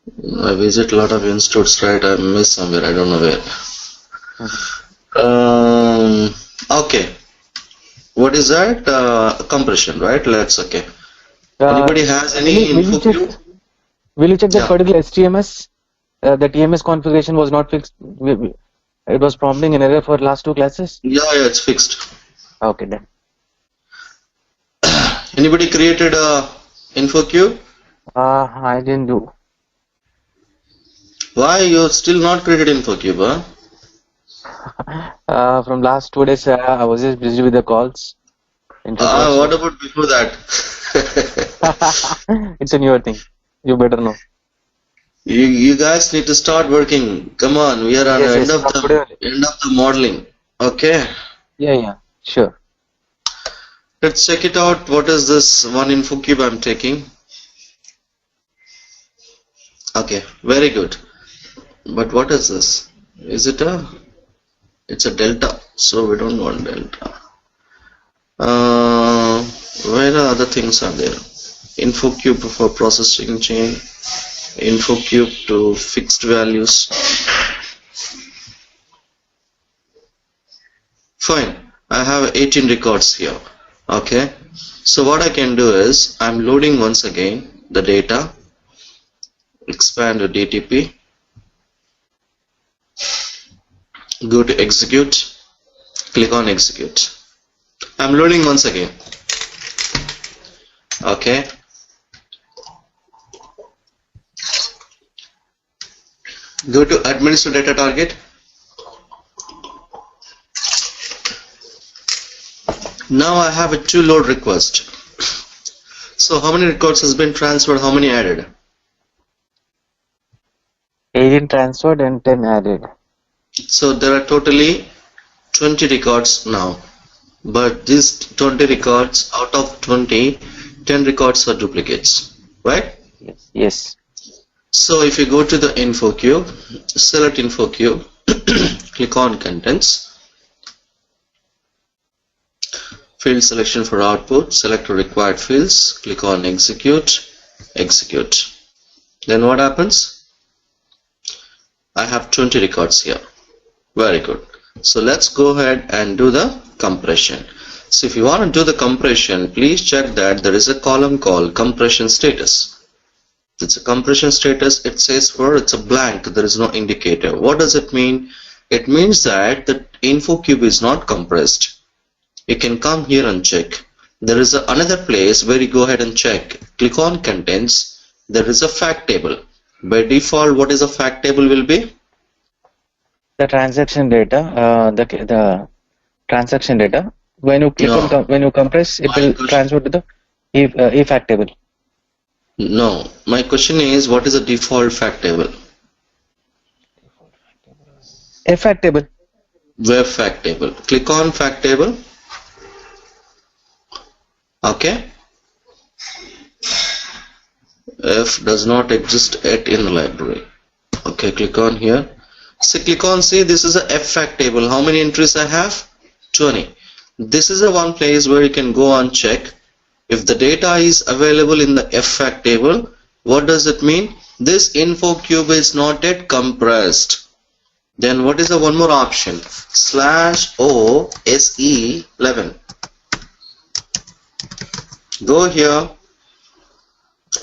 I visit a lot of institutes, right? I miss somewhere, I don't know where. Okay. What is that? Compression, right? Okay. Anybody has any info? Will you check that particular HTMS? The TMS configuration was not fixed. It was prompting an error for last 2 classes. Yeah, it's fixed. Okay, then. Anybody created a InfoCube? I didn't do. Why you still not created InfoCube? From last 2 days, I was just busy with the calls. What about before that? It's a newer thing. You better know. You guys need to start working. Come on, we are on the end of the modeling. Okay. Yeah, sure. Let's check it out. What is this one InfoCube I'm taking? Okay, very good. But what is this? Is it it's a delta, so we don't want delta. Where are other things are there? InfoCube for processing chain, InfoCube to fixed values. Fine, I have 18 records here. Okay, so what I can do is I'm loading once again the data. Expand the DTP. Go to execute. Click on execute. I'm loading once again. Okay. Go to administer data target. Now I have a 2 load request. So how many records has been transferred? How many added? 18 transferred and 10 added. So there are totally 20 records now. But these 20 records, out of 20, 10 records are duplicates, right? Yes. So if you go to the InfoCube, select InfoCube, click on Contents, field selection for output, select required fields, click on Execute, execute. Then what happens? I have 20 records here. Very good. So let's go ahead and do the compression. So if you want to do the compression, please check that there is a column called compression status. It's a compression status. It says it's a blank. There is no indicator. What does it mean? It means that the InfoCube is not compressed. You can come here and check. There is another place where you go ahead and check. Click on Contents. There is a fact table. By default, what is a fact table will be? The transaction data. The transaction data. When you click on when you compress, it will transfer to the E fact table. No, my question is, what is the default fact table? F fact table. Web fact table. Click on fact table. Okay. F does not exist yet in the library. Okay, click on here. So click on, see, this is a F fact table. How many entries I have? 20. This is the one place where you can go and check if the data is available in the F fact table. What does it mean? This InfoCube is not yet compressed. Then what is the one more option? /o se11. Go here.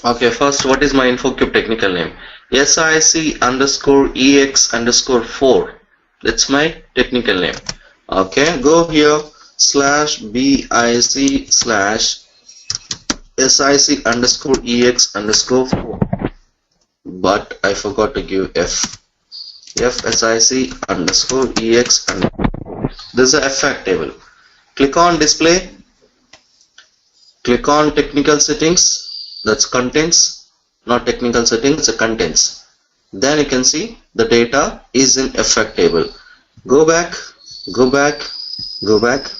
Okay, first, what is my InfoCube technical name? SIC_EX_4. That's my technical name. Okay, go here /BIC/SIC_EX_4. But I forgot to give F. FSIC_EX. This is a F fact table. Click on display. Click on technical settings. That's contents, not technical settings, it's contents. Then you can see the data is in F fact table. Go back, go back, go back.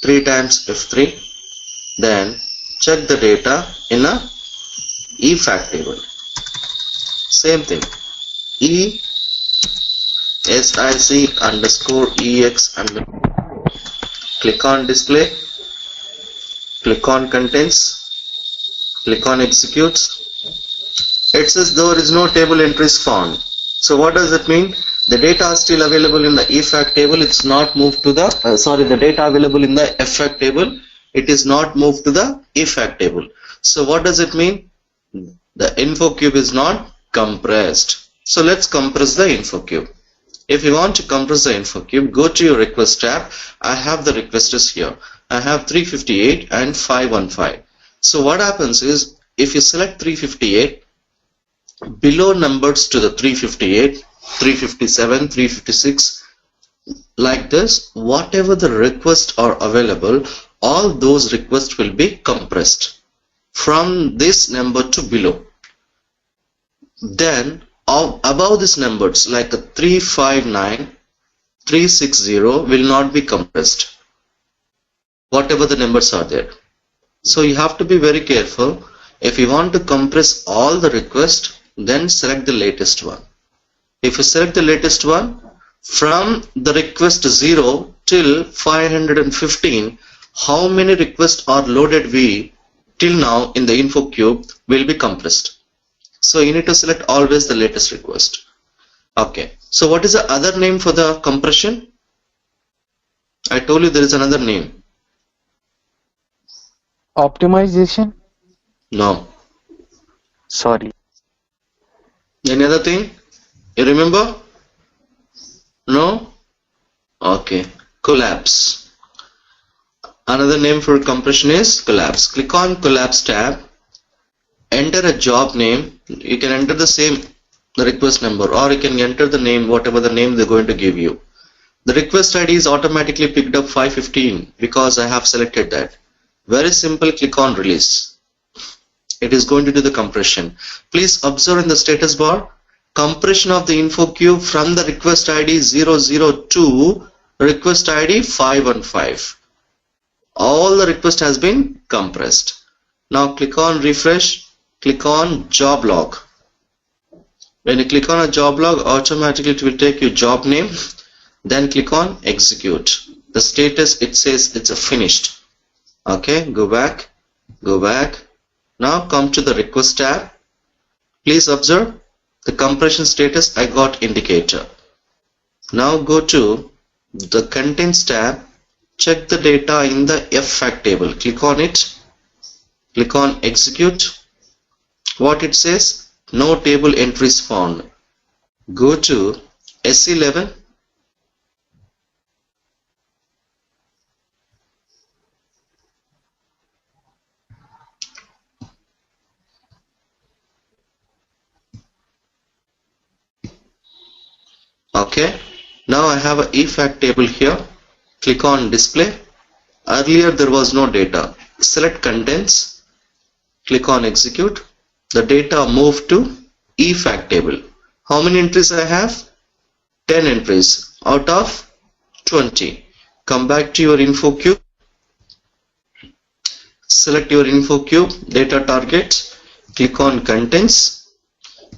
3 times F3. Then check the data in a E fact table. Same thing. E SIC_EX. Click on display. Click on contents. Click on execute. It says there is no table entries found. So what does it mean? The data is still available in the EFAC table. It's not moved to the the data available in the FAC table. It is not moved to the EFAC table. So what does it mean? The InfoCube is not compressed. So let's compress the InfoCube. If you want to compress the InfoCube, go to your request tab. I have the requesters here. I have 358 and 515. So what happens is, if you select 358, below numbers to the 358, 357, 356, like this, whatever the requests are available, all those requests will be compressed from this number to below. Then above these numbers like a 359, 360 will not be compressed, whatever the numbers are there. So you have to be very careful. If you want to compress all the requests, then select the latest one. If you select the latest one, from the request 0 till 515, how many requests are loaded till now in the InfoCube will be compressed. So you need to select always the latest request. Okay. So what is the other name for the compression? I told you there is another name. Optimization? No. Sorry. Any other thing? You remember? No? Okay. Collapse. Another name for compression is collapse. Click on collapse tab. Enter a job name. You can enter the request number, or you can enter the name, whatever the name they're going to give you. The request ID is automatically picked up 515 because I have selected that. Very simple. Click on release. It is going to do the compression. Please observe in the status bar, compression of the InfoCube from the request ID 002 request ID 515. All the request has been compressed. Now click on refresh. Click on job log. When you click on a job log, automatically it will take you job name. Then click on execute. The status, it says it's a finished. Okay, go back. Now come to the request tab. Please observe the compression status. I got indicator. Now go to the contents tab. Check the data in the FAC table. Click on it. Click on execute. What it says? No table entries found. Go to S11. Okay. Now I have an EFAC table here. Click on display. Earlier there was no data. Select contents. Click on execute. The data moved to EFAC table. How many entries I have? 10 entries out of 20. Come back to your InfoCube. Select your InfoCube data target. Click on contents.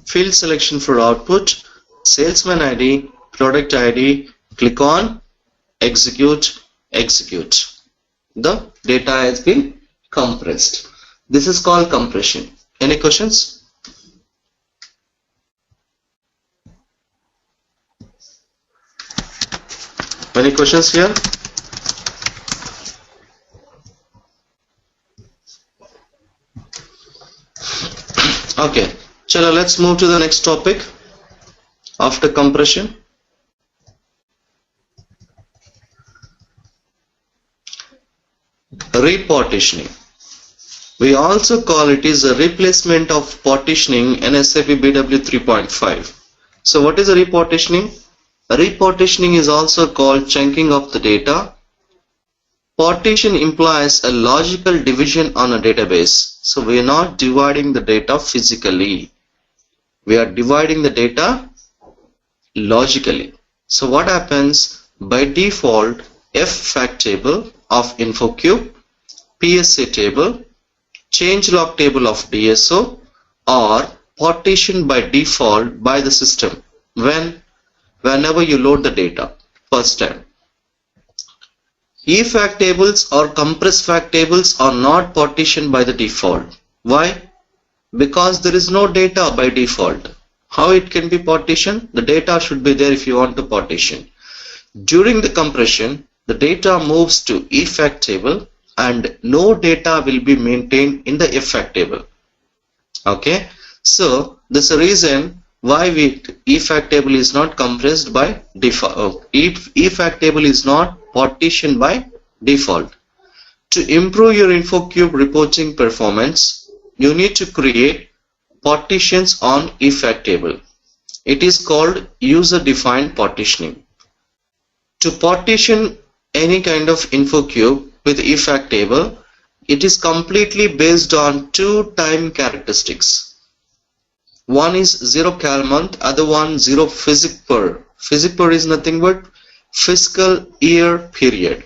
Field selection for output. Salesman ID, product ID. Click on execute. The data has been compressed. This is called compression. Any questions? Any questions here? Okay, chalo, let's move to the next topic after compression. Repartitioning. We also call it is a replacement of partitioning in SAP BW 3.5. So what is a repartitioning? Repartitioning is also called chunking of the data. Partition implies a logical division on a database. So we are not dividing the data physically. We are dividing the data logically. So what happens? By default, FAC table of InfoCube, PSA table, changelog table of DSO are partitioned by default by the system whenever you load the data first time. EFAC tables or compressed fact tables are not partitioned by the default. Why? Because there is no data by default. How it can be partitioned? The data should be there if you want to partition. During the compression, the data moves to effect table and no data will be maintained in the effect table. Okay, so this is the reason why effect table is not compressed by default. Effect table is not partitioned by default. To improve your Infocube reporting performance, you need to create partitions on effect table. It is called user-defined partitioning. To partition any kind of Infocube with effect table, it is completely based on two time characteristics. One is 0 cal month, other one 0 physic per. Physic per is nothing but fiscal year period.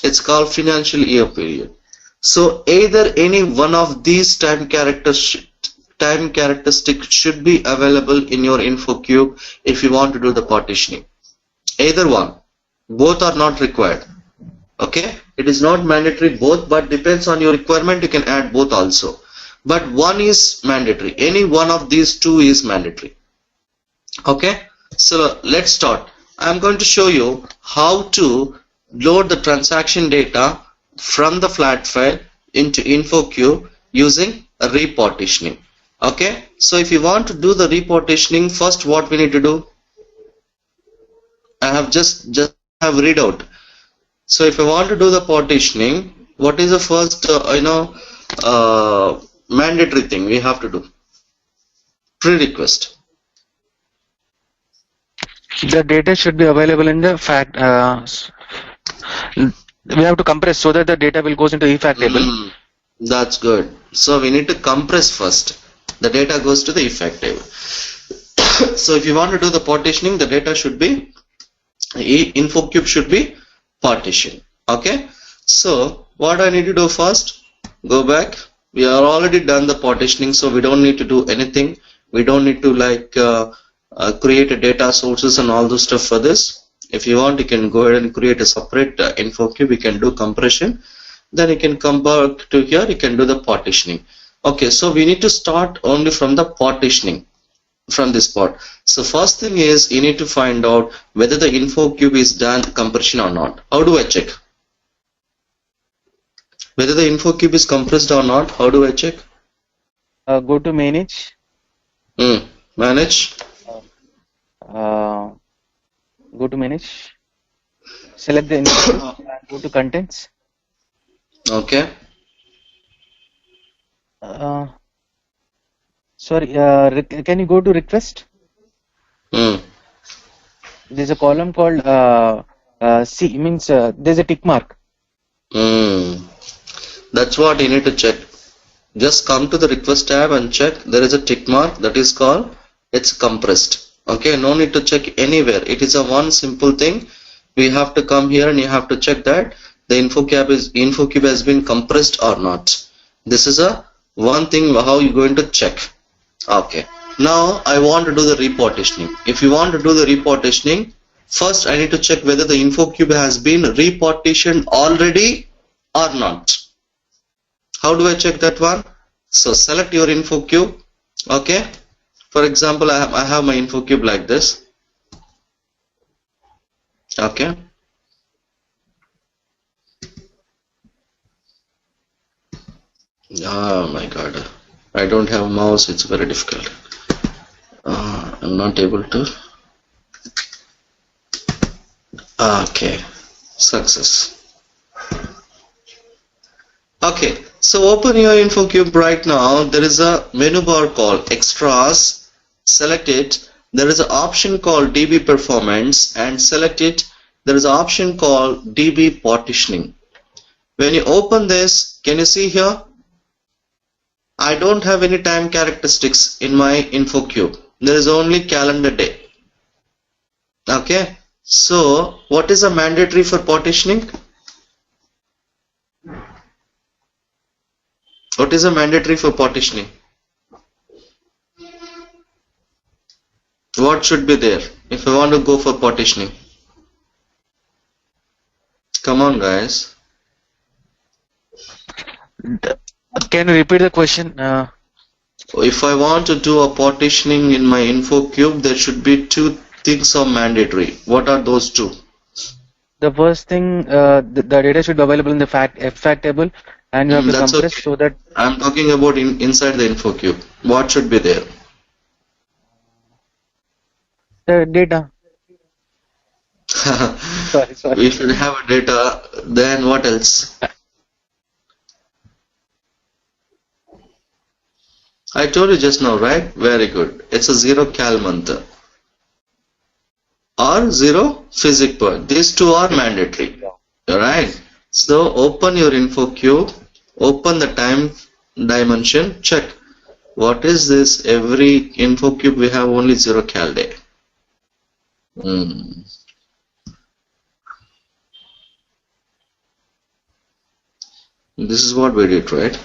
It's called financial year period. So either any one of these time characteristics should be available in your Infocube if you want to do the partitioning. Either one. Both are not required. Okay, it is not mandatory both, but depends on your requirement. You can add both also, but one is mandatory. Any one of these two is mandatory. Okay, so let's start. I'm going to show you how to load the transaction data from the flat file into Infocube using a repartitioning. Okay, so if you want to do the repartitioning, first what we need to do, I have just have read out. So if I want to do the partitioning, what is the first mandatory thing we have to do? Pre-request. The data should be available in the fact. We have to compress so that the data will goes into effect table. That's good. So we need to compress first. The data goes to the effect table. So if you want to do the partitioning, the data should be Infocube should be partition. Okay, so what I need to do first, go back. We are already done the partitioning, so we don't need to do anything. We don't need to like create a data sources and all those stuff for this. If you want, you can go ahead and create a separate Infocube. You can do compression, then you can come back to here, you can do the partitioning. Okay, so we need to start only from the partitioning, from this part. So first thing is you need to find out whether the Infocube is done compression or not. How do I check whether the Infocube is compressed or not? How do I check? Go to manage. Manage. Go to manage. Select the Infocube and go to contents. Okay. Sorry, can you go to request? There's a column called C, means there's a tick mark. That's what you need to check. Just come to the request tab and check. There is a tick mark that is called it's compressed. Okay, no need to check anywhere. It is a one simple thing. We have to come here and you have to check that the Infocube has been compressed or not. This is a one thing how you're going to check. Okay, now I want to do the repartitioning. If you want to do the repartitioning, first I need to check whether the Infocube has been repartitioned already or not. How do I check that one? So select your Infocube. Okay, for example, I have my Infocube like this. Okay, oh my god, I don't have a mouse, it's very difficult. I'm not able to. Okay, success. Okay, so open your Infocube right now. There is a menu bar called extras. Select it. There is an option called DB performance and select it. There is an option called DB partitioning. When you open this, can you see here? I don't have any time characteristics in my Infocube. There is only calendar day. Okay, so what is a mandatory for partitioning? What is a mandatory for partitioning? What should be there if I want to go for partitioning? Come on, guys. Can you repeat the question? If I want to do a partitioning in my Infocube, there should be two things are mandatory. What are those two? The first thing, the data should be available in the fact table, and you have to That's compress okay. so that I'm talking about inside the Infocube. What should be there? the data. Sorry. We should have a data. Then what else? I told you just now, right? Very good. It's a 0 cal month or 0 physic point. These two are mandatory. Alright. So open your Infocube, open the time dimension, check. What is this? Every Infocube we have only 0 cal day. This is what we did, right?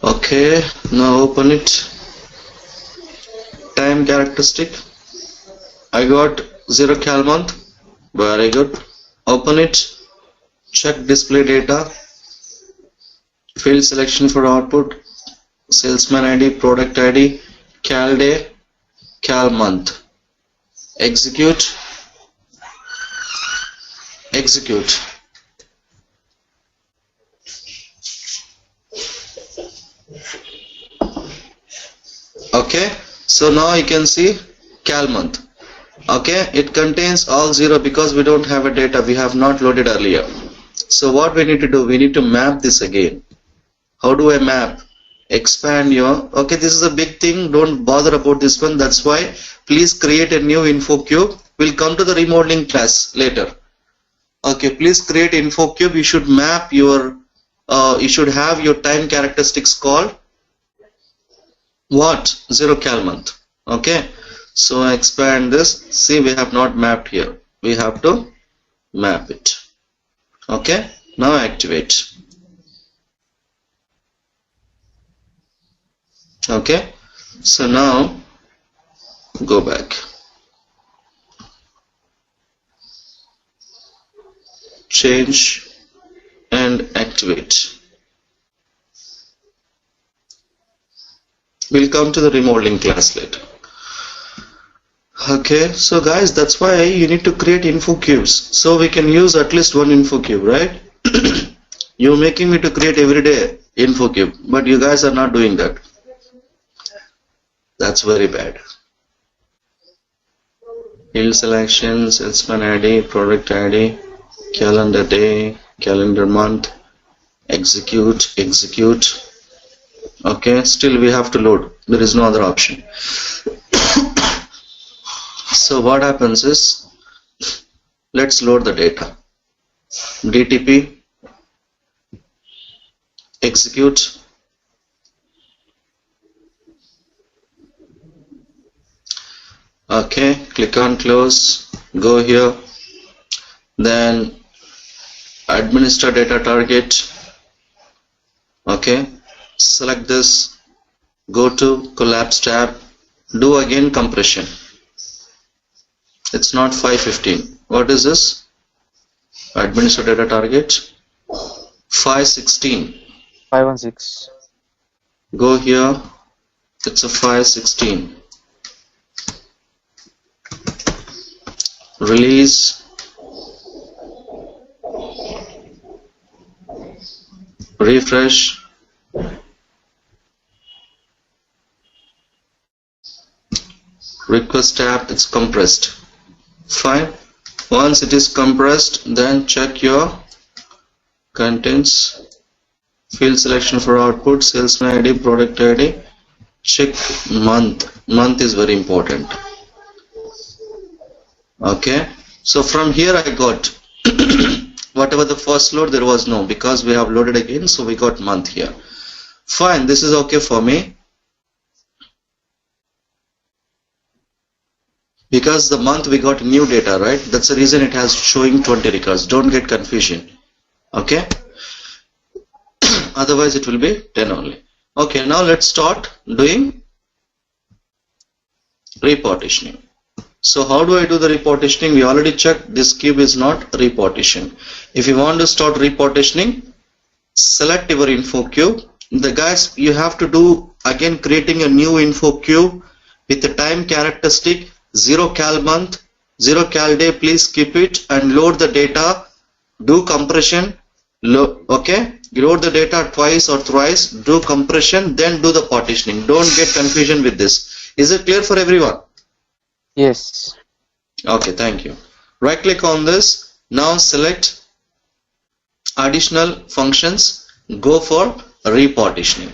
Okay, now open it. Time characteristic. I got 0 cal month. Very good. Open it. Check display data. Field selection for output. Salesman ID, product ID, cal day, cal month. Execute. Execute. Okay, so now you can see cal month. Okay, it contains all 0 because we don't have a data, we have not loaded earlier. So what we need to do, we need to map this again. How do I map? Expand your, okay, this is a big thing, don't bother about this one, that's why please create a new Infocube. We'll come to the remodeling class later. Okay, please create Infocube. You should map your, you should have your time characteristics called what? 0 cal month. Okay, so I expand this. See, we have not mapped here. We have to map it. Okay, now activate. Okay, so now go back. Change and activate. We'll come to the remodeling class later. Okay, so guys, that's why you need to create Infocubes. So we can use at least one Infocube, right? You're making me to create every day Infocube, but you guys are not doing that. That's very bad. Field selection, salesman ID, product ID, calendar day, calendar month, execute. Okay, still we have to load. There is no other option. So what happens is, Let's load the data. DTP, execute. Okay, click on close, go here, then administer data target. Okay, select this, go to collapse tab, do again compression. It's not 515. What is this? Administer data target 516. 516. Go here, it's a 516. Release, refresh, request tab, it's compressed. Fine. Once it is compressed, then check your contents, field selection for output, salesman ID, product ID, check month. Month is very important. Okay, so from here I got whatever the first load, there was no, because we have loaded again, so we got month here. Fine, this is okay for me, because the month we got new data, right? That's the reason it has showing 20 records. Don't get confusion. Okay, otherwise it will be 10 only. Okay, now let's start doing repartitioning. So how do I do the repartitioning? We already checked this cube is not repartitioned. If you want to start repartitioning, select your info cube. The guys, you have to do again creating a new info cube with the time characteristic 0 cal month, 0 cal day. Please keep it and load the data. Do compression. Okay, load the data twice or thrice. Do compression, then do the partitioning. Don't get confusion with this. Is it clear for everyone? Yes. Okay, thank you. Right click on this. Now select additional functions. Go for repartitioning.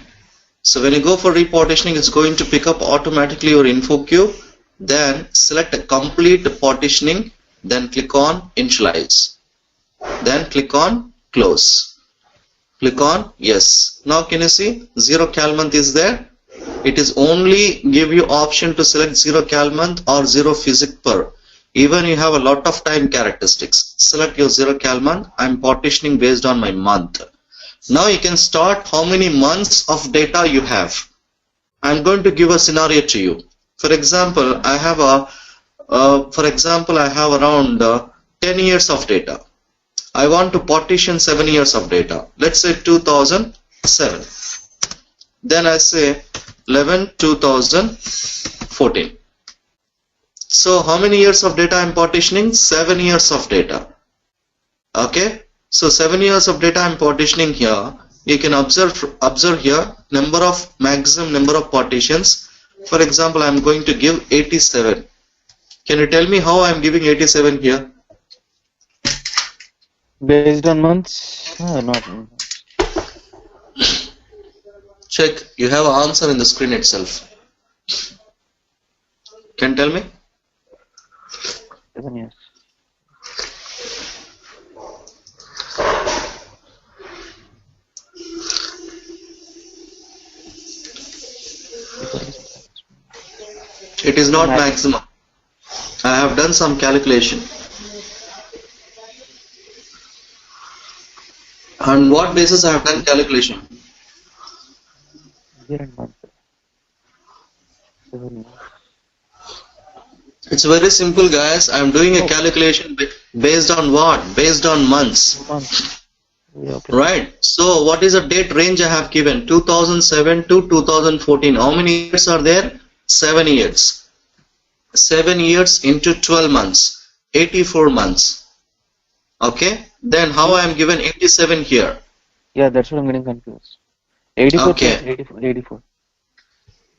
So when you go for repartitioning, it's going to pick up automatically your info cube. Then select a complete partitioning. Then click on initialize. Then click on close. Click on yes. Now can you see 0 cal month is there? It is only give you option to select 0 cal month or 0 physic per. Even you have a lot of time characteristics. Select your 0 cal month. I'm partitioning based on my month. Now you can start how many months of data you have. I'm going to give a scenario to you. For example, I have around 10 years of data. I want to partition 7 years of data. Let's say 2007. Then I say 11/2014. So how many years of data I'm partitioning? 7 years of data. Okay, so 7 years of data I'm partitioning here. You can observe here maximum number of partitions. For example, I'm going to give 87. Can you tell me how I'm giving 87 here? Based on months? Not. Check, you have an answer in the screen itself. Can you tell me? 7 years. It is not maximum. I have done some calculation. On what basis I have done calculation? Year and month. 7 years. It's very simple, guys. I am doing a calculation based on what? Based on months. Month. Yeah, okay. Right. So what is the date range I have given? 2007 to 2014. How many years are there? 7 years. 7 years into 12 months. 84 months. Okay. Then how I am given 87 here? Yeah, that's what I'm getting confused. 84. Okay. 84.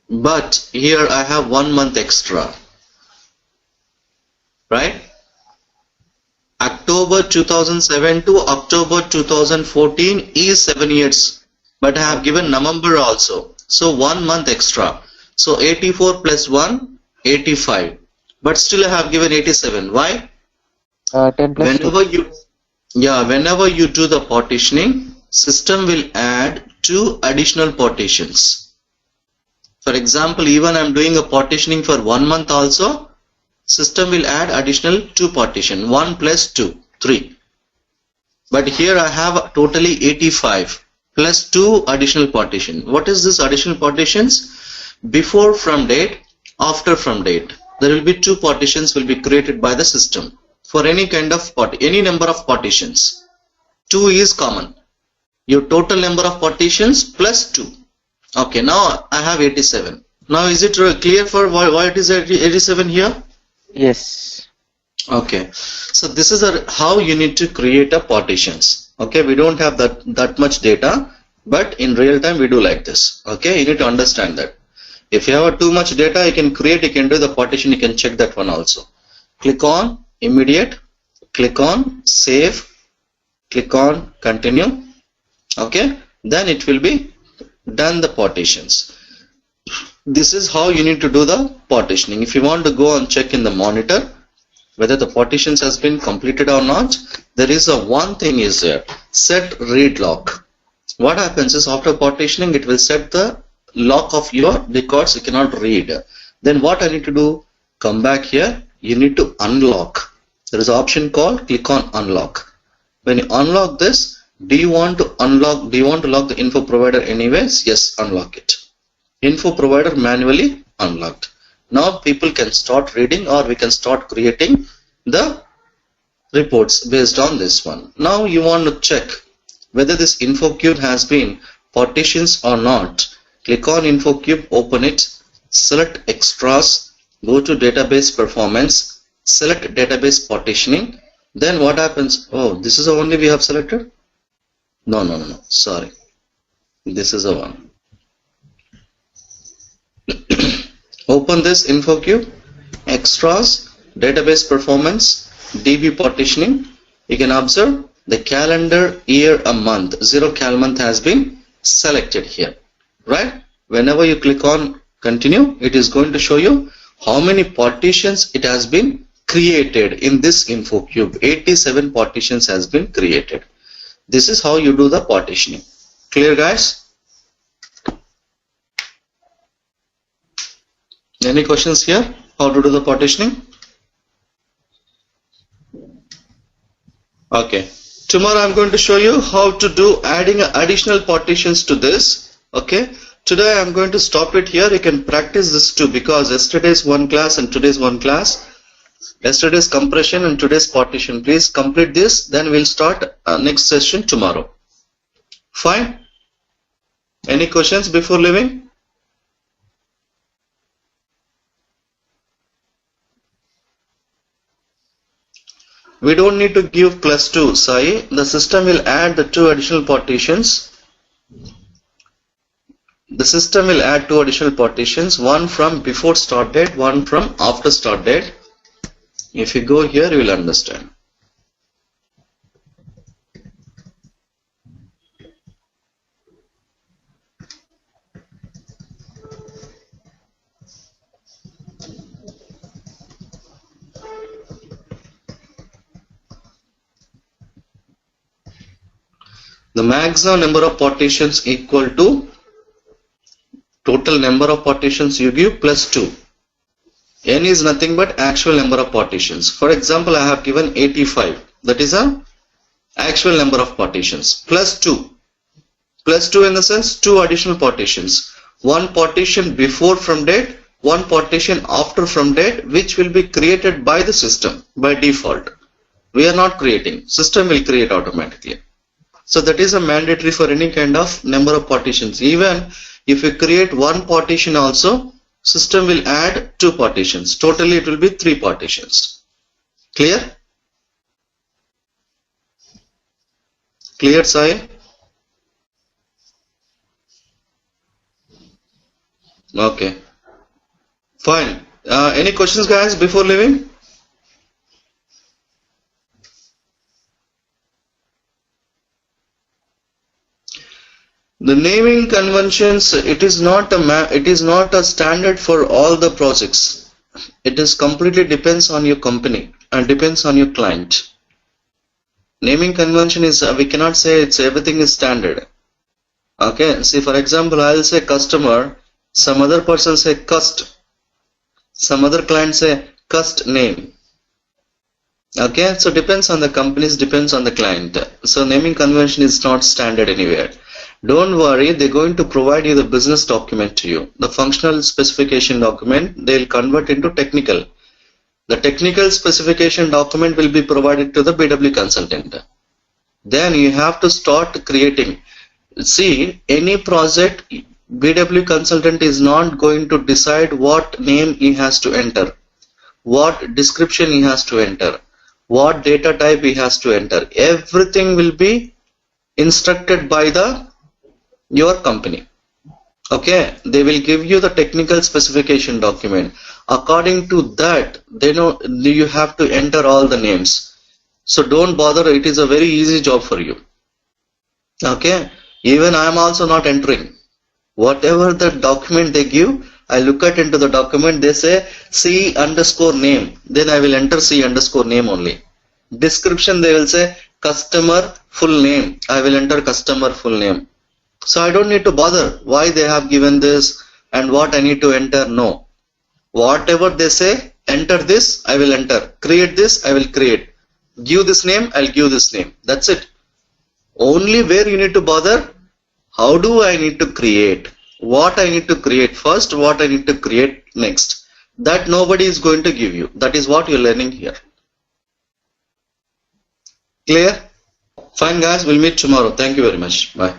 But here I have 1 month extra. Right? October 2007 to October 2014 is 7 years. But I have given November also. So 1 month extra. So 84 plus 1, 85. But still I have given 87. Why? 10 plus 2. Whenever you do the partitioning, system will add 2 additional partitions. For example, even I'm doing a partitioning for 1 month also, system will add additional 2 partition, 1 plus 2, 3. But here I have totally 85 plus 2 additional partition. What is this additional partitions? Before from date, after from date. There will be 2 partitions will be created by the system for any kind of any number of partitions. 2 is common. Your total number of partitions plus 2. Okay, now I have 87. Now is it clear for why it is 87 here? Yes. Okay, so this is how you need to create a partitions. Okay, we don't have that much data, but in real time we do like this. Okay, you need to understand that. If you have too much data, you can create, you can do the partition, you can check that one also. Click on immediate, click on save, click on continue. Okay, then it will be done the partitions. This is how you need to do the partitioning. If you want to go and check in the monitor whether the partitions has been completed or not, there is a one thing is there, set read lock. What happens is after partitioning it will set the lock of your records you cannot read. Then what I need to do, come back here, you need to unlock. There is an option called click on unlock. When you unlock this, do you want to lock the info provider anyways? Yes, unlock it. Info provider manually unlocked. Now people can start reading or we can start creating the reports based on this one. Now you want to check whether this Infocube has been partitions or not. Click on Infocube, open it, select extras, go to database performance, select database partitioning. Then what happens? Oh, this is the only we have selected? No, sorry. This is the one. Open this Infocube, extras, database performance, DB partitioning. You can observe the calendar, year, a month, 0 cal month has been selected here, right? Whenever you click on continue, it is going to show you how many partitions it has been created in this Infocube. 87 partitions has been created. This is how you do the partitioning. Clear, guys? Any questions here? How to do the partitioning? Okay. Tomorrow I'm going to show you how to do adding additional partitions to this. Okay. Today I'm going to stop it here. You can practice this too because yesterday's one class and today's one class. Yesterday's compression and today's partition. Please complete this. Then we'll start next session tomorrow. Fine. Any questions before leaving? We don't need to give +2, Sai. The system will add the 2 additional partitions. The system will add 2 additional partitions, one from before start date, one from after start date. If you go here, you will understand. The maximum number of partitions equal to total number of partitions you give plus 2. N is nothing but actual number of partitions. For example, I have given 85. That is a actual number of partitions plus 2. Plus 2 in the sense 2 additional partitions. One partition before from date, one partition after from date, which will be created by the system by default. We are not creating. System will create automatically. So that is a mandatory for any kind of number of partitions. Even if you create one partition also, system will add 2 partitions. Totally it will be 3 partitions. Clear? Clear, Sai? Okay. Fine. Any questions, guys, before leaving? The naming conventions, it is not a standard for all the projects. it is completely depends on your company and depends on your client. Naming convention is, we cannot say it's everything is standard. Okay, see, for example, I'll say customer, some other person say cust, some other client say cust name. Okay, so depends on the companies, depends on the client. So naming convention is not standard anywhere. Don't worry, they're going to provide you the business document to you. The functional specification document, they'll convert into technical. The technical specification document will be provided to the BW consultant. Then you have to start creating. See, any project, BW consultant is not going to decide what name he has to enter, what description he has to enter, what data type he has to enter. Everything will be instructed by your company. Okay, they will give you the technical specification document. According to that, they know you have to enter all the names. So don't bother, it is a very easy job for you. Okay, even I am also not entering. Whatever the document they give, I look at into the document, they say C underscore name, then I will enter C underscore name only. Description, they will say customer full name, I will enter customer full name. So I don't need to bother why they have given this and what I need to enter. No. Whatever they say, enter this, I will enter. Create this, I will create. Give this name, I'll give this name. That's it. Only where you need to bother, how do I need to create? What I need to create first, what I need to create next. That nobody is going to give you. That is what you're learning here. Clear? Fine guys, we'll meet tomorrow. Thank you very much. Bye.